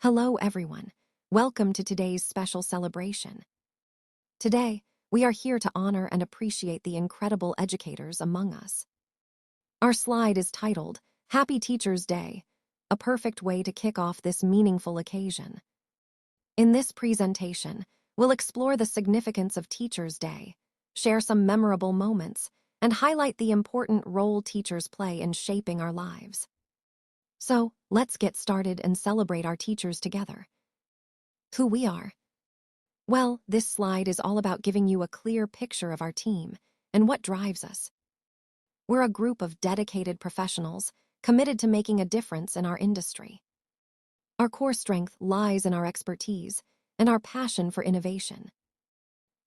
Hello, everyone. Welcome to today's special celebration. Today, we are here to honor and appreciate the incredible educators among us. Our slide is titled, Happy Teachers' Day, a perfect way to kick off this meaningful occasion. In this presentation, we'll explore the significance of Teachers' Day, share some memorable moments, and highlight the important role teachers play in shaping our lives. So, let's get started and celebrate our teachers together. Who we are. Well, this slide is all about giving you a clear picture of our team and what drives us. We're a group of dedicated professionals committed to making a difference in our industry. Our core strength lies in our expertise and our passion for innovation.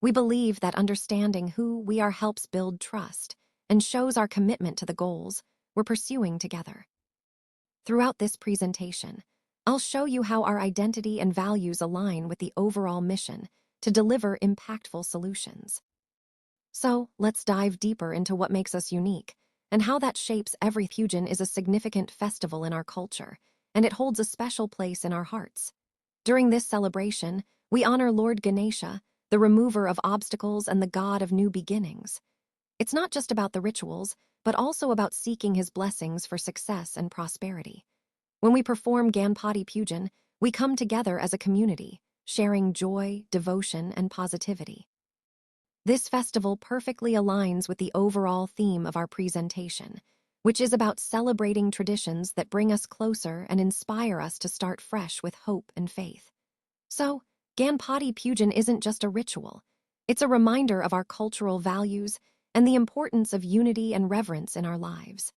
We believe that understanding who we are helps build trust and shows our commitment to the goals we're pursuing together. Throughout this presentation, I'll show you how our identity and values align with the overall mission to deliver impactful solutions. So, let's dive deeper into what makes us unique and how that shapes every Fusion is a significant festival in our culture, and it holds a special place in our hearts. During this celebration, we honor Lord Ganesha, the remover of obstacles and the god of new beginnings. It's not just about the rituals, but also about seeking his blessings for success and prosperity. When we perform Ganpati Pujan, we come together as a community, sharing joy, devotion, and positivity. This festival perfectly aligns with the overall theme of our presentation, which is about celebrating traditions that bring us closer and inspire us to start fresh with hope and faith. So, Ganpati Pujan isn't just a ritual. It's a reminder of our cultural values and the importance of unity and reverence in our lives.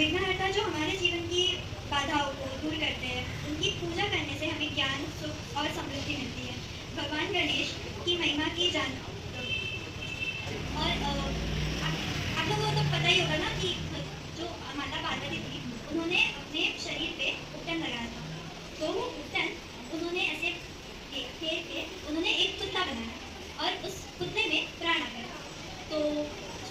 विघ्नहर्ता जो हमारे जीवन की बाधाओं को दूर करते हैं, उनकी पूजा करने से हमें ज्ञान, सुख और समृद्धि मिलती है। भगवान गणेश की महिमा की जान और आप लोगों को तो पता ही होगा ना कि जो माता पार्वती थी, उन्होंने अपने शरीर पे उपटन लगाया था। तो वो उपटन उन्होंने ऐसे फेर के उन्होंने एक कुत्ता बनाया और उस कुत्ते में प्राण आ गया। तो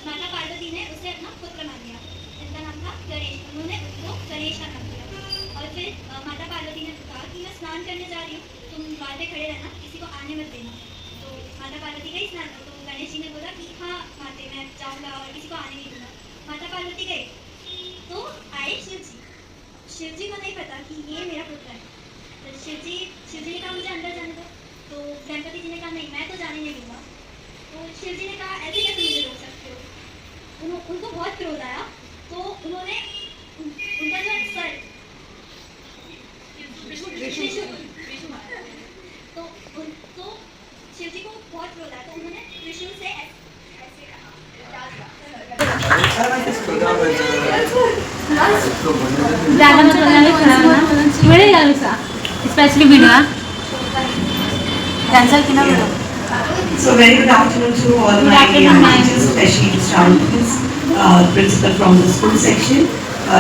माता पार्वती ने उसे अपना पुत्र मान लिया, जिसका नाम था गणेश। उन्होंने उसको गणेश का नाम दिया। और फिर माता पार्वती ने कहा कि मैं स्नान करने जा रही हूँ, तुम द्वार पे खड़े रहना, किसी को आने मत देना। तो माता पार्वती गई स्नान, तो गणेश जी ने बोला कि हाँ माते, मैं जाऊँगा और किसी को आने नहीं दूंगा। माता पार्वती गई तो आए शिव जी को नहीं पता कि ये मेरा पुत्र है। तो शिव जी ने कहा मुझे अंदर जाने दो। तो गणपति जी ने कहा नहीं, मैं तो जाने नहीं दूंगा। तो शिव जी ने कहा ऐसे कैसे मुझे रोक सकते हो। उनको बहुत क्रोध आया। तो उन्होंने उनका जो सर त्रिशूल, तो शिव जी को बहुत क्रोध आया। तो उन्होंने त्रिशूल से ऐसे ज़्यादा मत बोलना, खड़ा होना मिलेगा वैसा स्पेशली वीडियो कैंसिल किया ना। So very good afternoon to all my teachers, especially to Shravani, principal from the school section.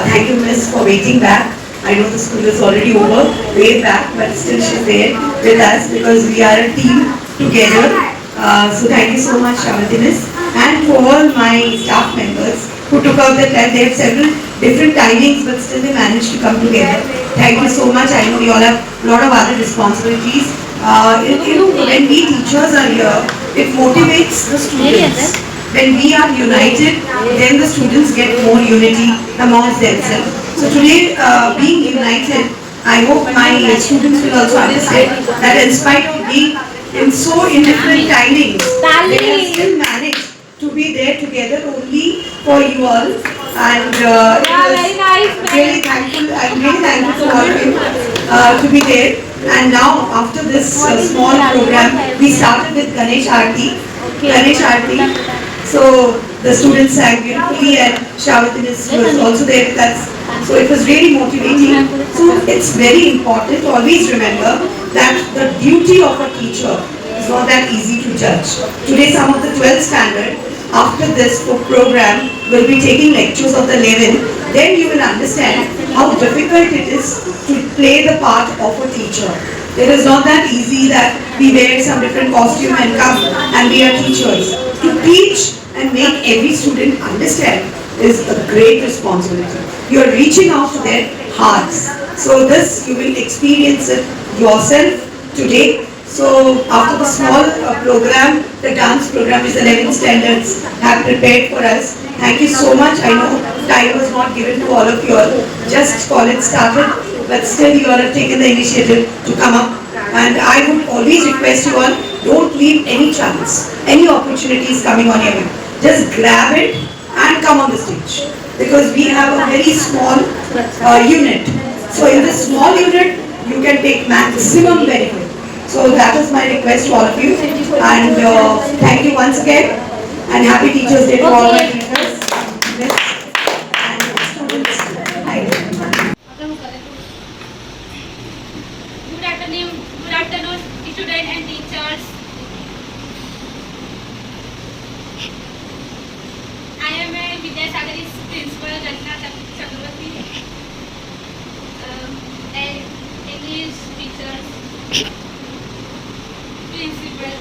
Thank you, Miss, for waiting back. I know the school is already over, way back, but still she's there with us because we are a team together. So thank you so much, Shravani, Miss, and for all my staff members who took out the time. They have several different timings, but still they managed to come together. Thank you so much. I know you all have a lot of other responsibilities. When we teachers are here, it motivates the students. When we are united, then the students get more unity amongst themselves. So today, being united, I hope my students will also understand that in spite of being in different timings, they have still managed to be there together only for you all. And it was really thankful. I'm really thankful to all of you to be there. And now after this small program, we started with Ganesh Aarti. Ganesh Aarti. So the students sang beautifully and Shravani was also there with us. So it was really motivating. So it's very important to always remember that the duty of a teacher is not that easy to judge. Today some of the 12th standard, after this program, will be taking lectures of the 11th. Then you will understand how difficult it is to play the part of a teacher. It is not that easy that we wear some different costume and come and we are teachers. To teach and make every student understand is a great responsibility. You are reaching out to their hearts. So this you will experience it yourself today. So after the small program, the dance program is 11 standards have prepared for us. Thank you so much. I know time was not given to all of you all. Just college started, but still you all have taken the initiative to come up. And I would always request you all, don't leave any chance, any opportunity is coming on your way. Just grab it and come on the stage. Because we have a very small unit. So in this small unit, you can take maximum benefit. So that is my request to all of you. And thank you once again. And happy Teachers Day to all my teachers. And students. Thank you. Good afternoon, students and teachers. I am a Vidyasagar's principal, Janna Chakravarti, and English teachers, principal.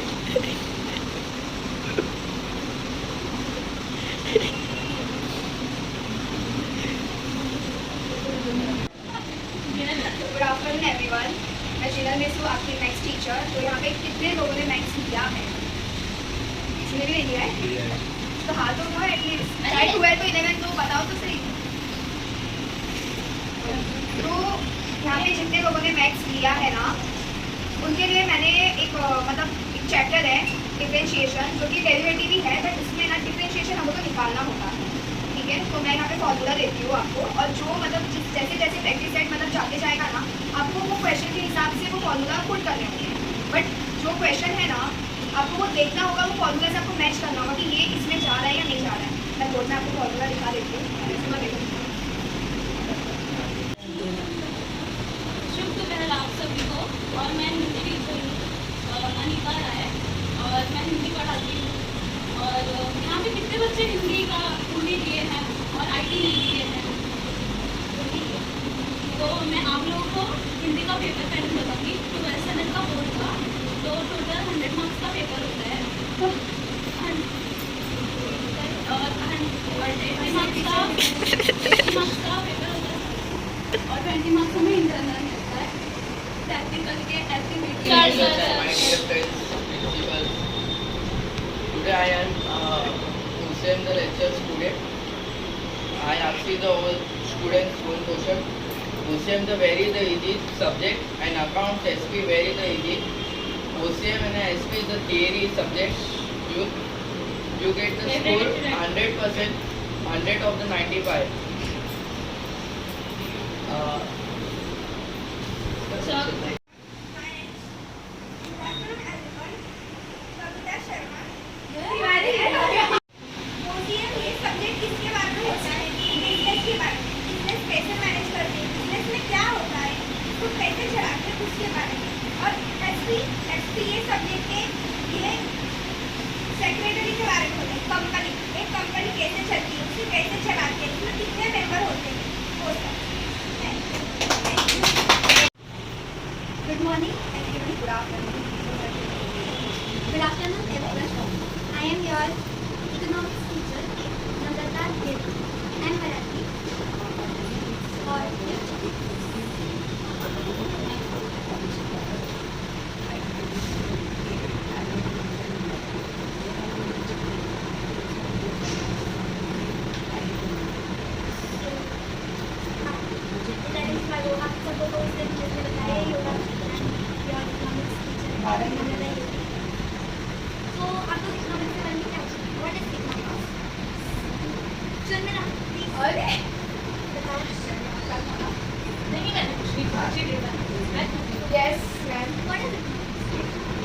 Good afternoon everyone. मैं शीनल miss हूँ, आपकी maths teacher. तो यहाँ पे कितने लोगों ने maths लिया है? किसी ने भी नहीं लिया है? तो हाथ तो उठाओ एटलीस्ट। चाहे 12 तो 11 तो बताओ तो सही। तो यहाँ पे जितने लोगों ने मैथ्स लिया है ना, उनके लिए मैंने एक चैप्टर है डिफरेंशिएशन, जो कि डेरिवेटिव ही है, बट इसमें ना डिफरेंशिएशन हमको निकालना होता है। ठीक है, तो मैं यहाँ पे फॉर्मूला देती हूँ आपको, और जो जैसे जैसे प्रैक्टिस सेट जाते जाएगा ना, आपको वो क्वेश्चन के हिसाब से वो फॉर्मूला पुट करने होंगे। बट जो क्वेश्चन है ना, आपको वो देखना होगा, वो फॉर्मूला से आपको मैच करना होगा कि ये इसमें जा रहा है या नहीं जा रहा है। मैं बोर्ड में आपको फॉर्मूला दिखा देती हूँ। शुभ दोपहर आप सभी को। और मैं हिंदी टीचर हूँ, अनिका राय, और मैं हिंदी पढ़ाती हूँ। और यहाँ पे कितने बच्चे हिंदी लिए हैं और आईटी नहीं लिए हैं? तो मैं आप लोगों को हिंदी का पेपर पैटर्न बताऊँगी। 12th स्टैंडर्ड का बोर्ड था, तो टोटल 100 मार्क्स का पेपर होता है, और 80 मार्क्स का पेपर होता है, और 20 मार्क्स हमें इंटरनल मिलता है, प्रैक्टिकल के activity. Today I am present the lecture student. I ask the whole students one question. OCM the very the easy subject and accounts SP very the easy. OCM and SP is the theory subject. You get the score 100%, 100 of the 95. OCM ये subject किसके बारे में होता है? Business के बारे में। Business कैसे मैनेज करते हैं? बिजनेस में क्या होता है? इसको कैसे चलाते हैं? उसके बारे में। और एसपी ये सब्जेक्ट के ये सेक्रेटरी के बारे में होता है। कंपनी, एक कंपनी कैसे चलती है, उसे कैसे चलाते हैं, उसमें कितने मेंबर होते हैं, वो सब। Good morning, everyone. Good afternoon. Good afternoon, everyone. I am your economics teacher, Namrata Devi. I am Marathi. और Yes, ma'am. what is it?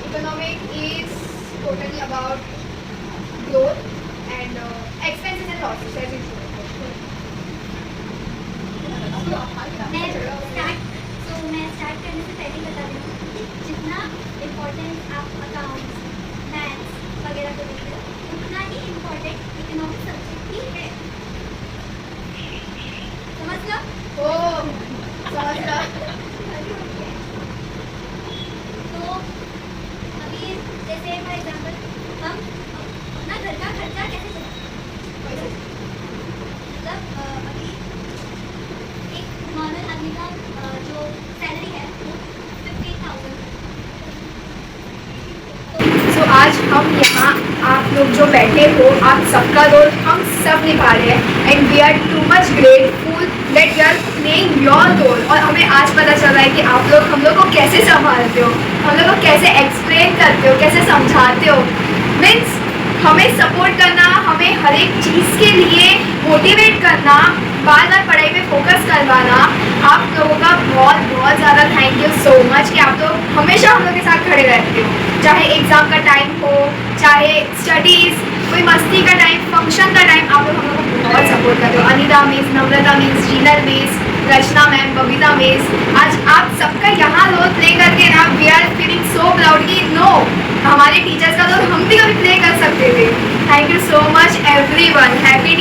Economics is totally about growth and expenses and losses, as usual. मैं start करने से पहले बता रही हूँ जितना importance आप अकाउंट्स, मैथ्स वगैरह को देते हो उतना ही इम्पोर्टेंट इकोनॉमिक्स सब्जेक्ट भी है। समझ लो? Oh, समझ लो। तो अभी जैसे फॉर एग्जाम्पल हम अपना घर का खर्चा कैसे चलाते हैं? मतलब अभी एक नॉर्मल आदमी का जो सैलरी है वो 50,000। So, आज हम यहाँ आप लोग जो बैठे हो आप सबका रोल हम सब निभा रहे हैं and we are too much grateful that we are playing your role. और हमें आज पता चल रहा है कि आप लोग हम लोग को कैसे संभालते हो, हम लोग को कैसे एक्सप्लेन करते हो, कैसे समझाते हो। मीन्स हमें सपोर्ट करना, हमें हर एक चीज़ के लिए मोटिवेट करना, बार बार पढ़ाई पे फोकस करवाना, आप लोगों का बहुत बहुत ज़्यादा थैंक यू सो मच कि आप लोग हमेशा हम लोग के साथ खड़े रहते हो। चाहे एग्ज़ाम का टाइम हो, चाहे स्टडीज़, कोई मस्ती का टाइम, फंक्शन का टाइम, आप लोग हम लोग को बहुत सपोर्ट करते हो। Anita miss, Namrata miss, Jinal miss, Rachna ma'am, Babita miss, आज आप सबका यहाँ रोल प्ले करके ना we are feeling so proud कि नो हमारे टीचर्स का रोल हम भी कभी प्ले कर सकते थे। Thank you so much everyone. Happy